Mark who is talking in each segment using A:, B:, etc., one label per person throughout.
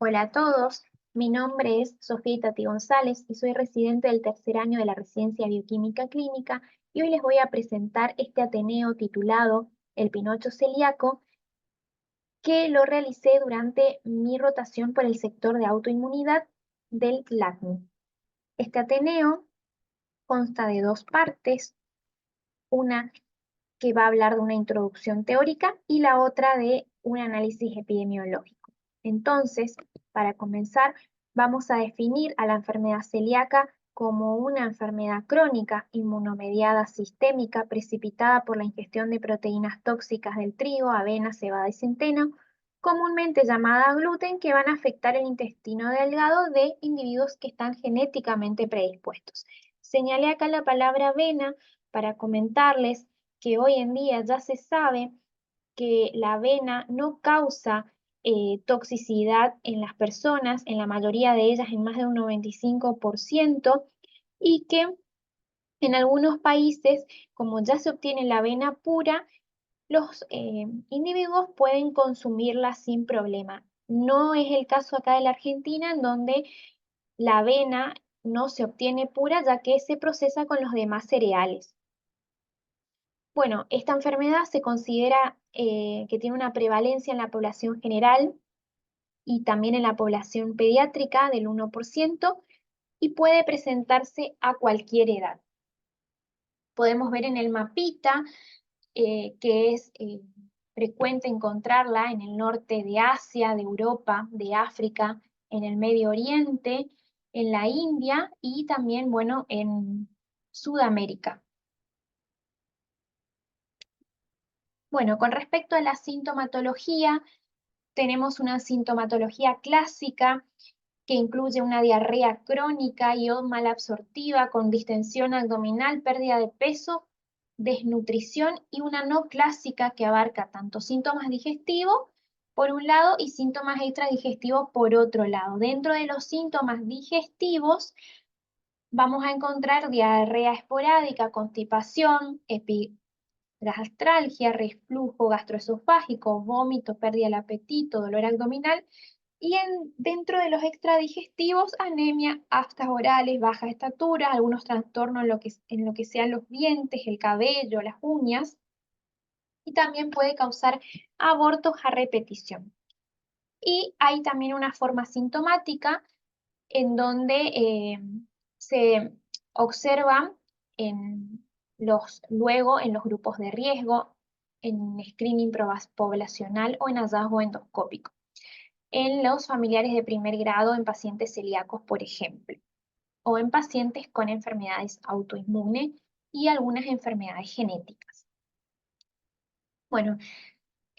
A: Hola a todos, mi nombre es Sofía Itati González y soy residente del tercer año de la Residencia Bioquímica Clínica y hoy les voy a presentar este Ateneo titulado El Pinocho Celíaco que lo realicé durante mi rotación por el sector de autoinmunidad del LACNI. Este Ateneo consta de dos partes, una que va a hablar de una introducción teórica y la otra de un análisis epidemiológico. Entonces, para comenzar, vamos a definir a la enfermedad celíaca como una enfermedad crónica inmunomediada sistémica precipitada por la ingestión de proteínas tóxicas del trigo, avena, cebada y centeno, comúnmente llamada gluten, que van a afectar el intestino delgado de individuos que están genéticamente predispuestos. Señalé acá la palabra avena para comentarles que hoy en día ya se sabe que la avena no causa toxicidad en las personas, en la mayoría de ellas en más de un 95%, y que en algunos países, como ya se obtiene la avena pura, los individuos pueden consumirla sin problema. No es el caso acá de la Argentina, en donde la avena no se obtiene pura, ya que se procesa con los demás cereales. Bueno, esta enfermedad se considera que tiene una prevalencia en la población general y también en la población pediátrica del 1% y puede presentarse a cualquier edad. Podemos ver en el mapita que es frecuente encontrarla en el norte de Asia, de Europa, de África, en el Medio Oriente, en la India y también, bueno, en Sudamérica. Bueno, con respecto a la sintomatología, tenemos una sintomatología clásica que incluye una diarrea crónica y o malabsortiva con distensión abdominal, pérdida de peso, desnutrición, y una no clásica que abarca tanto síntomas digestivos por un lado y síntomas extradigestivos por otro lado. Dentro de los síntomas digestivos vamos a encontrar diarrea esporádica, constipación, gastralgia, reflujo gastroesofágico, vómito, pérdida del apetito, dolor abdominal, y dentro de los extradigestivos, anemia, aftas orales, baja estatura, algunos trastornos en lo que sean los dientes, el cabello, las uñas, y también puede causar abortos a repetición. Y hay también una forma sintomática en donde se observan luego en los grupos de riesgo, en screening poblacional o en hallazgo endoscópico, en los familiares de primer grado en pacientes celíacos, por ejemplo, o en pacientes con enfermedades autoinmunes y algunas enfermedades genéticas. Bueno,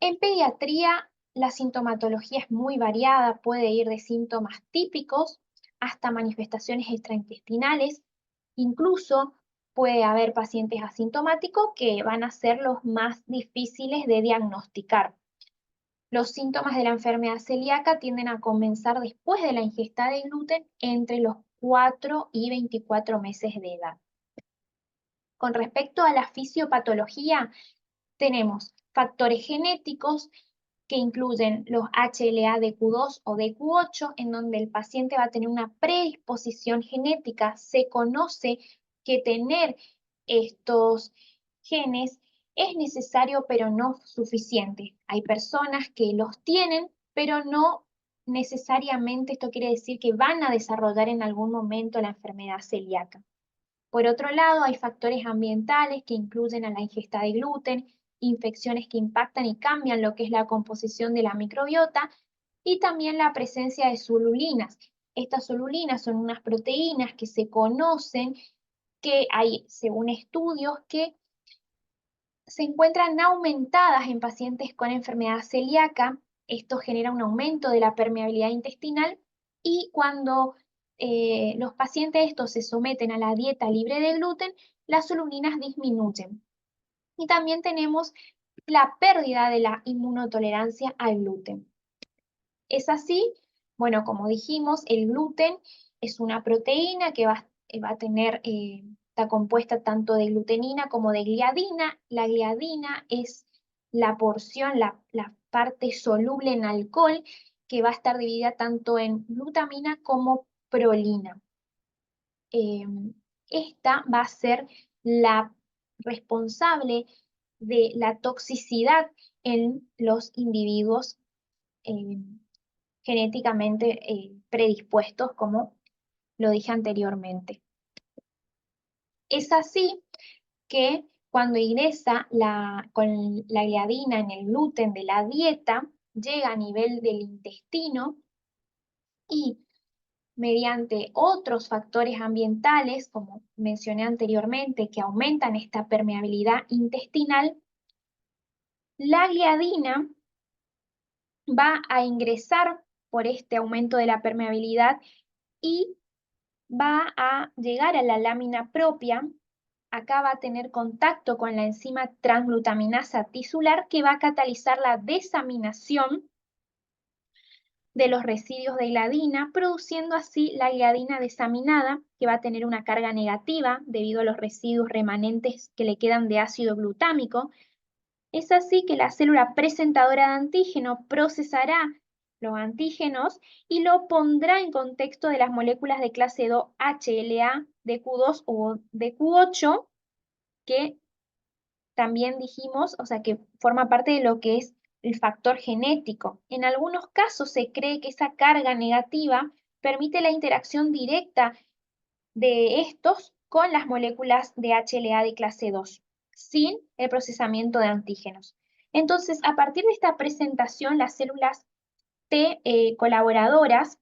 A: en pediatría la sintomatología es muy variada, puede ir de síntomas típicos hasta manifestaciones extraintestinales, incluso puede haber pacientes asintomáticos que van a ser los más difíciles de diagnosticar. Los síntomas de la enfermedad celíaca tienden a comenzar después de la ingesta de gluten entre los 4 y 24 meses de edad. Con respecto a la fisiopatología, tenemos factores genéticos que incluyen los HLA-DQ2 o DQ8, en donde el paciente va a tener una predisposición genética. Se conoce que tener estos genes es necesario, pero no suficiente. Hay personas que los tienen, pero no necesariamente esto quiere decir que van a desarrollar en algún momento la enfermedad celíaca. Por otro lado, hay factores ambientales que incluyen a la ingesta de gluten, infecciones que impactan y cambian lo que es la composición de la microbiota, y también la presencia de solulinas. Estas solulinas son unas proteínas que se conocen, que hay, según estudios, que se encuentran aumentadas en pacientes con enfermedad celíaca. Esto genera un aumento de la permeabilidad intestinal, y cuando los pacientes estos se someten a la dieta libre de gluten, las solulinas disminuyen. Y también tenemos la pérdida de la inmunotolerancia al gluten. ¿Es así? Bueno, como dijimos, el gluten es una proteína que va a tener, está compuesta tanto de glutenina como de gliadina. La gliadina es la porción, la parte soluble en alcohol, que va a estar dividida tanto en glutamina como prolina. Esta va a ser la responsable de la toxicidad en los individuos eh, genéticamente predispuestos, como lo dije anteriormente. Es así que cuando ingresa con la gliadina en el gluten de la dieta, llega a nivel del intestino y mediante otros factores ambientales, como mencioné anteriormente, que aumentan esta permeabilidad intestinal, la gliadina va a ingresar por este aumento de la permeabilidad y va a llegar a la lámina propia. Acá va a tener contacto con la enzima transglutaminasa tisular que va a catalizar la desaminación de los residuos de gliadina, produciendo así la gliadina desaminada, que va a tener una carga negativa debido a los residuos remanentes que le quedan de ácido glutámico. Es así que la célula presentadora de antígeno procesará los antígenos y lo pondrá en contexto de las moléculas de clase 2 HLA, DQ2 o DQ8, que también dijimos, o sea, que forma parte de lo que es el factor genético. En algunos casos se cree que esa carga negativa permite la interacción directa de estos con las moléculas de HLA de clase 2, sin el procesamiento de antígenos. Entonces, a partir de esta presentación, las células T colaboradoras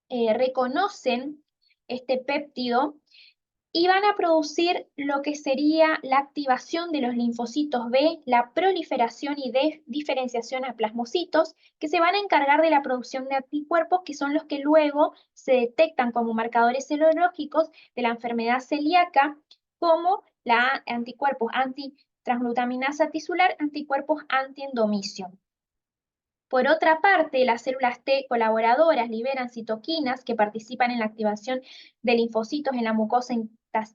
A: reconocen este péptido y van a producir lo que sería la activación de los linfocitos B, la proliferación y diferenciación a plasmocitos, que se van a encargar de la producción de anticuerpos, que son los que luego se detectan como marcadores serológicos de la enfermedad celíaca, como la anticuerpos antitransglutaminasa tisular, anticuerpos antiendomisio. Por otra parte, las células T colaboradoras liberan citoquinas que participan en la activación de linfocitos en la mucosa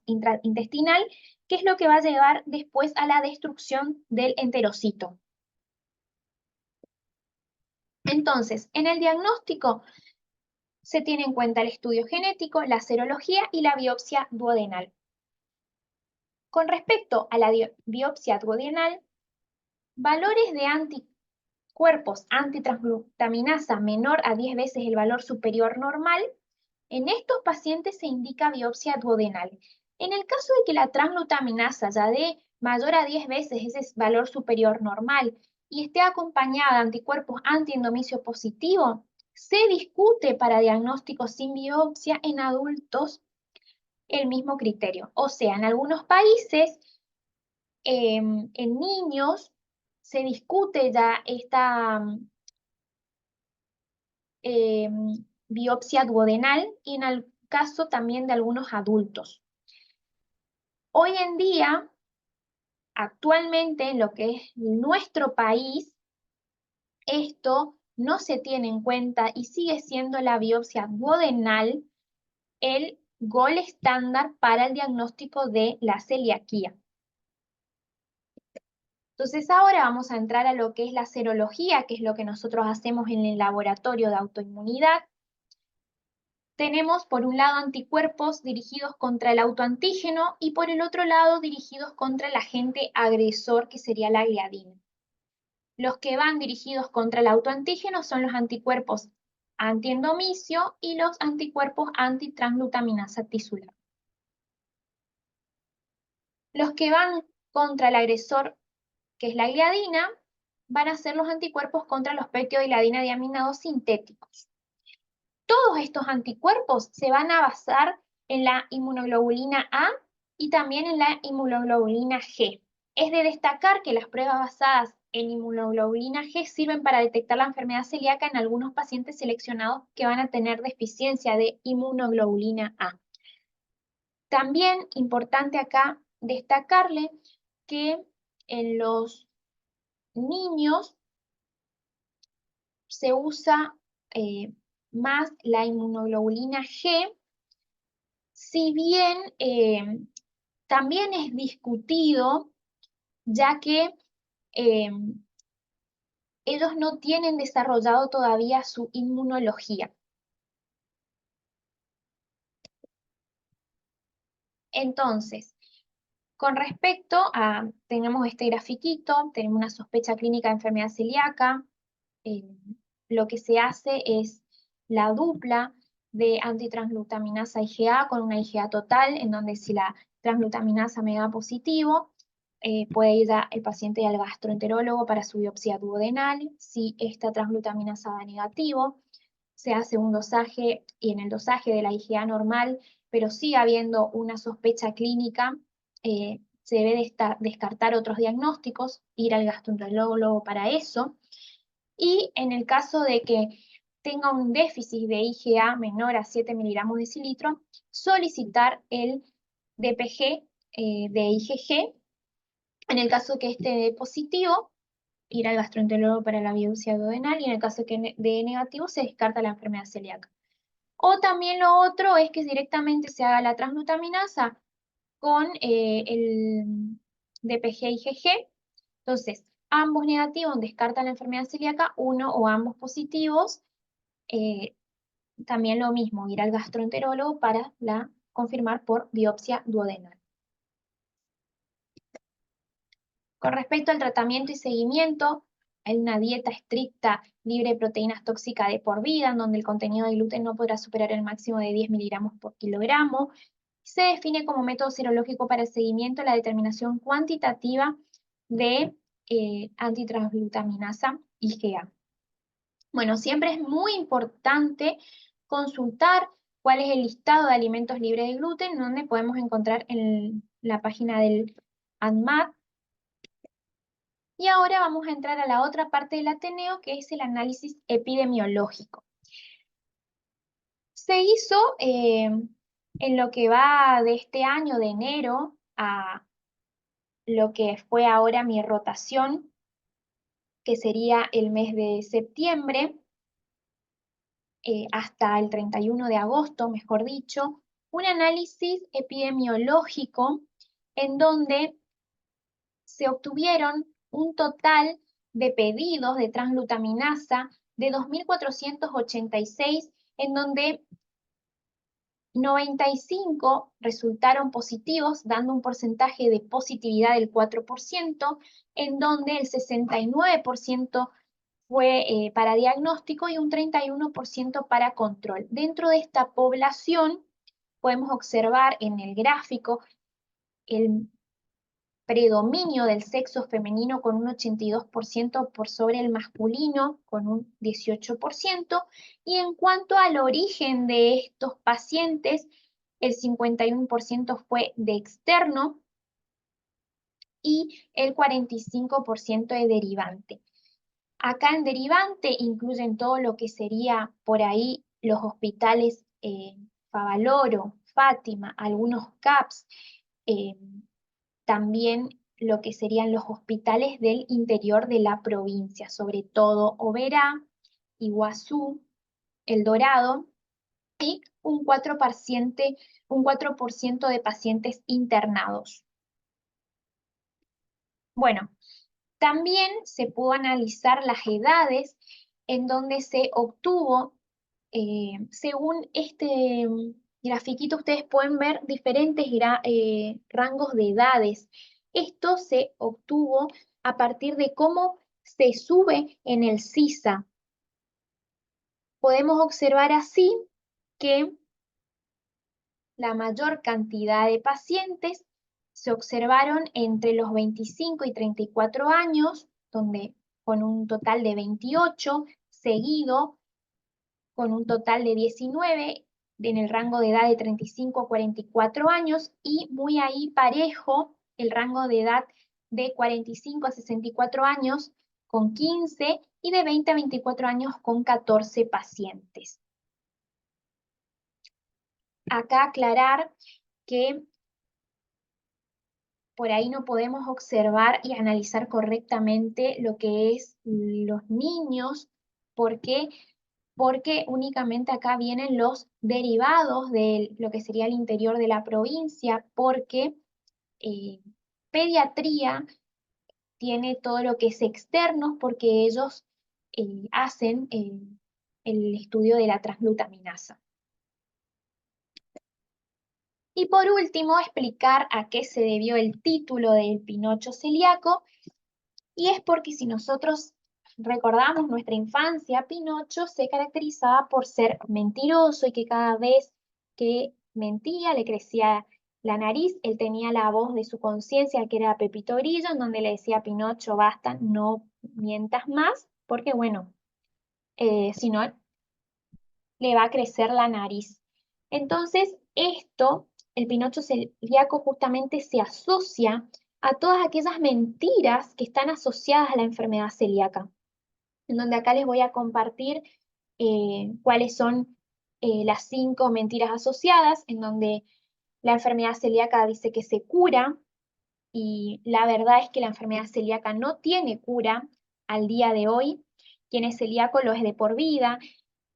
A: intestinal, que es lo que va a llevar después a la destrucción del enterocito. Entonces, en el diagnóstico se tiene en cuenta el estudio genético, la serología y la biopsia duodenal. Con respecto a la biopsia duodenal, valores de anticuerpos antitransglutaminasa menor a 10 veces el valor superior normal, en estos pacientes se indica biopsia duodenal. En el caso de que la transglutaminasa ya dé mayor a 10 veces ese valor superior normal y esté acompañada de anticuerpos antiendomisio positivo, se discute para diagnóstico sin biopsia en adultos el mismo criterio. O sea, en algunos países, en niños, se discute ya esta biopsia duodenal y en el caso también de algunos adultos. Hoy en día, actualmente, en lo que es nuestro país, esto no se tiene en cuenta y sigue siendo la biopsia duodenal el gol estándar para el diagnóstico de la celiaquía. Entonces ahora vamos a entrar a lo que es la serología, que es lo que nosotros hacemos en el laboratorio de autoinmunidad. Tenemos por un lado anticuerpos dirigidos contra el autoantígeno y por el otro lado dirigidos contra el agente agresor, que sería la gliadina. Los que van dirigidos contra el autoantígeno son los anticuerpos antiendomisio y los anticuerpos antitransglutaminasa tisular. Los que van contra el agresor, que es la gliadina, van a ser los anticuerpos contra los peptidoglicina diaminados sintéticos. Todos estos anticuerpos se van a basar en la inmunoglobulina A y también en la inmunoglobulina G. Es de destacar que las pruebas basadas en inmunoglobulina G sirven para detectar la enfermedad celíaca en algunos pacientes seleccionados que van a tener deficiencia de inmunoglobulina A. También importante acá destacarle que en los niños se usa más la inmunoglobulina G, si bien también es discutido, ya que ellos no tienen desarrollado todavía su inmunología. Entonces, con respecto a, tenemos este grafiquito, tenemos una sospecha clínica de enfermedad celíaca, eh, lo que se hace es la dupla de antitransglutaminasa IgA con una IgA total, en donde si la transglutaminasa me da positivo, puede ir ya el paciente al gastroenterólogo para su biopsia duodenal. Si esta transglutaminasa da negativo, se hace un dosaje y en el dosaje de la IgA normal, pero sigue habiendo una sospecha clínica, se debe descartar otros diagnósticos, ir al gastroenterólogo para eso. Y en el caso de que tenga un déficit de IgA menor a 7 miligramos de cilitro, solicitar el DPG de IgG. En el caso que esté de positivo, ir al gastroenterólogo para la biopsia duodenal, y en el caso que de negativo se descarta la enfermedad celíaca. O también lo otro es que directamente se haga la transglutaminasa con el DPG-IgG. Entonces, ambos negativos descartan la enfermedad celíaca, uno o ambos positivos, eh, también lo mismo, ir al gastroenterólogo para confirmar por biopsia duodenal. Con respecto al tratamiento y seguimiento, hay una dieta estricta libre de proteínas tóxicas de por vida, en donde el contenido de gluten no podrá superar el máximo de 10 miligramos por kilogramo. Se define como método serológico para el seguimiento la determinación cuantitativa de antitransglutaminasa IgA. Bueno, siempre es muy importante consultar cuál es el listado de alimentos libres de gluten, donde podemos encontrar en la página del ANMAT. Y ahora vamos a entrar a la otra parte del Ateneo, que es el análisis epidemiológico. Se hizo en lo que va de este año, de enero, a lo que fue ahora mi rotación, que sería el mes de septiembre, hasta el 31 de agosto, mejor dicho, un análisis epidemiológico en donde se obtuvieron un total de pedidos de transglutaminasa de 2.486, en donde 95 resultaron positivos, dando un porcentaje de positividad del 4%, en donde el 69% fue para diagnóstico y un 31% para control. Dentro de esta población podemos observar en el gráfico el predominio del sexo femenino con un 82% por sobre el masculino con un 18%, y en cuanto al origen de estos pacientes, el 51% fue de externo y el 45% de derivante. Acá en derivante incluyen todo lo que sería por ahí los hospitales Favaloro, Fátima, algunos CAPS, también lo que serían los hospitales del interior de la provincia, sobre todo Oberá, Iguazú, El Dorado, y un 4% de pacientes internados. Bueno, también se pudo analizar las edades en donde se obtuvo, según este grafiquito, ustedes pueden ver diferentes rangos de edades. Esto se obtuvo a partir de cómo se sube en el CISA. Podemos observar así que la mayor cantidad de pacientes se observaron entre los 25 y 34 años, donde con un total de 28, seguido con un total de 19 en el rango de edad de 35 a 44 años, y muy ahí parejo el rango de edad de 45 a 64 años con 15 y de 20 a 24 años con 14 pacientes. Acá aclarar que por ahí no podemos observar y analizar correctamente lo que es los niños. ¿Por qué? Porque únicamente acá vienen los derivados de lo que sería el interior de la provincia, porque pediatría tiene todo lo que es externos, porque ellos hacen el estudio de la transglutaminasa. Y por último, explicar a qué se debió el título del Pinocho celíaco, y es porque si nosotros recordamos nuestra infancia, Pinocho se caracterizaba por ser mentiroso y que cada vez que mentía le crecía la nariz. Él tenía la voz de su conciencia, que era Pepito Grillo, en donde le decía a Pinocho, basta, no mientas más, porque bueno, si no, le va a crecer la nariz. Entonces, el Pinocho celíaco justamente se asocia a todas aquellas mentiras que están asociadas a la enfermedad celíaca, en donde acá les voy a compartir cuáles son las 5 mentiras asociadas, en donde la enfermedad celíaca dice que se cura, y la verdad es que la enfermedad celíaca no tiene cura al día de hoy. Quien es celíaco lo es de por vida,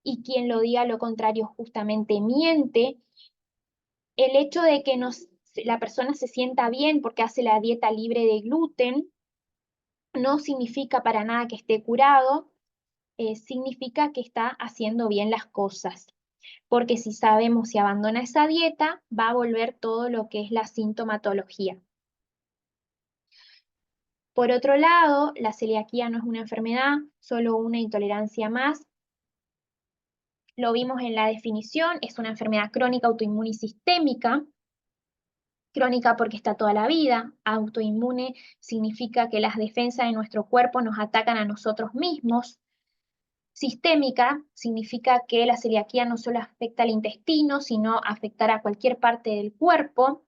A: y quien lo diga lo contrario justamente miente. El hecho de que la persona se sienta bien porque hace la dieta libre de gluten no significa para nada que esté curado, significa que está haciendo bien las cosas. Porque si sabemos si abandona esa dieta, va a volver todo lo que es la sintomatología. Por otro lado, la celiaquía no es una enfermedad, solo una intolerancia más. Lo vimos en la definición, es una enfermedad crónica autoinmune y sistémica. Crónica porque está toda la vida. Autoinmune significa que las defensas de nuestro cuerpo nos atacan a nosotros mismos. Sistémica significa que la celiaquía no solo afecta al intestino, sino afectará a cualquier parte del cuerpo.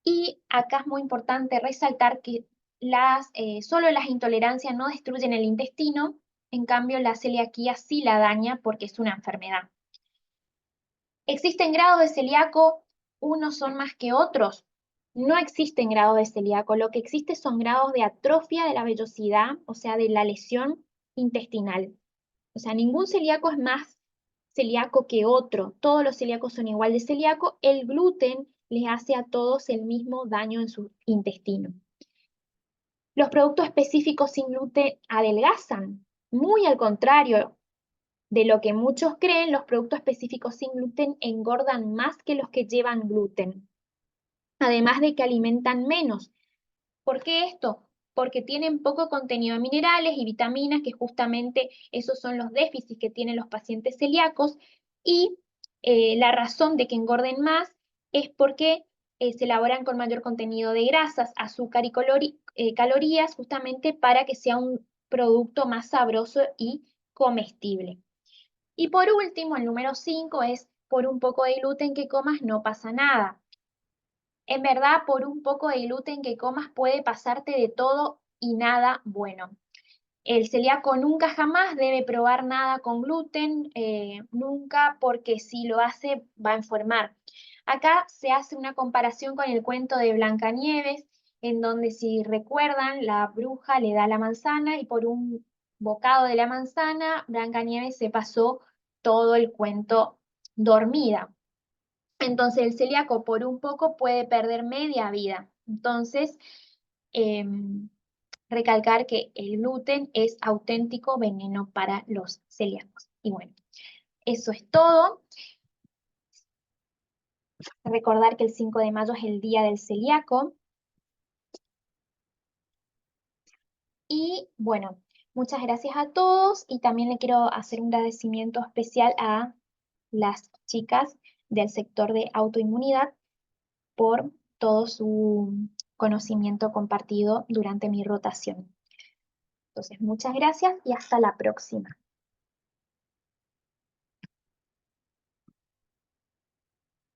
A: Y acá es muy importante resaltar que solo las intolerancias no destruyen el intestino, en cambio la celiaquía sí la daña porque es una enfermedad. ¿Existen grados de celíaco? ¿Unos son más que otros? No existen grados de celíaco, lo que existe son grados de atrofia de la vellosidad, o sea, de la lesión intestinal. O sea, ningún celíaco es más celíaco que otro, todos los celíacos son igual de celíaco, el gluten les hace a todos el mismo daño en su intestino. Los productos específicos sin gluten adelgazan, muy al contrario de lo que muchos creen, los productos específicos sin gluten engordan más que los que llevan gluten, además de que alimentan menos. ¿Por qué esto? Porque tienen poco contenido de minerales y vitaminas, que justamente esos son los déficits que tienen los pacientes celíacos, y la razón de que engorden más es porque se elaboran con mayor contenido de grasas, azúcar y calorías, justamente para que sea un producto más sabroso y comestible. Y por último, el número 5 es: por un poco de gluten que comas no pasa nada. En verdad, por un poco de gluten que comas puede pasarte de todo y nada bueno. El celíaco nunca jamás debe probar nada con gluten, nunca, porque si lo hace va a enfermar. Acá se hace una comparación con el cuento de Blancanieves, en donde, si recuerdan, la bruja le da la manzana y por un bocado de la manzana, Blancanieves se pasó todo el cuento dormida. Entonces el celíaco por un poco puede perder media vida. Entonces, em, recalcar que el gluten es auténtico veneno para los celíacos. Y bueno, eso es todo. Recordar que el 5 de mayo es el Día del Celíaco. Y bueno, muchas gracias a todos, y también le quiero hacer un agradecimiento especial a las chicas del sector de autoinmunidad por todo su conocimiento compartido durante mi rotación. Entonces, muchas gracias y hasta la próxima.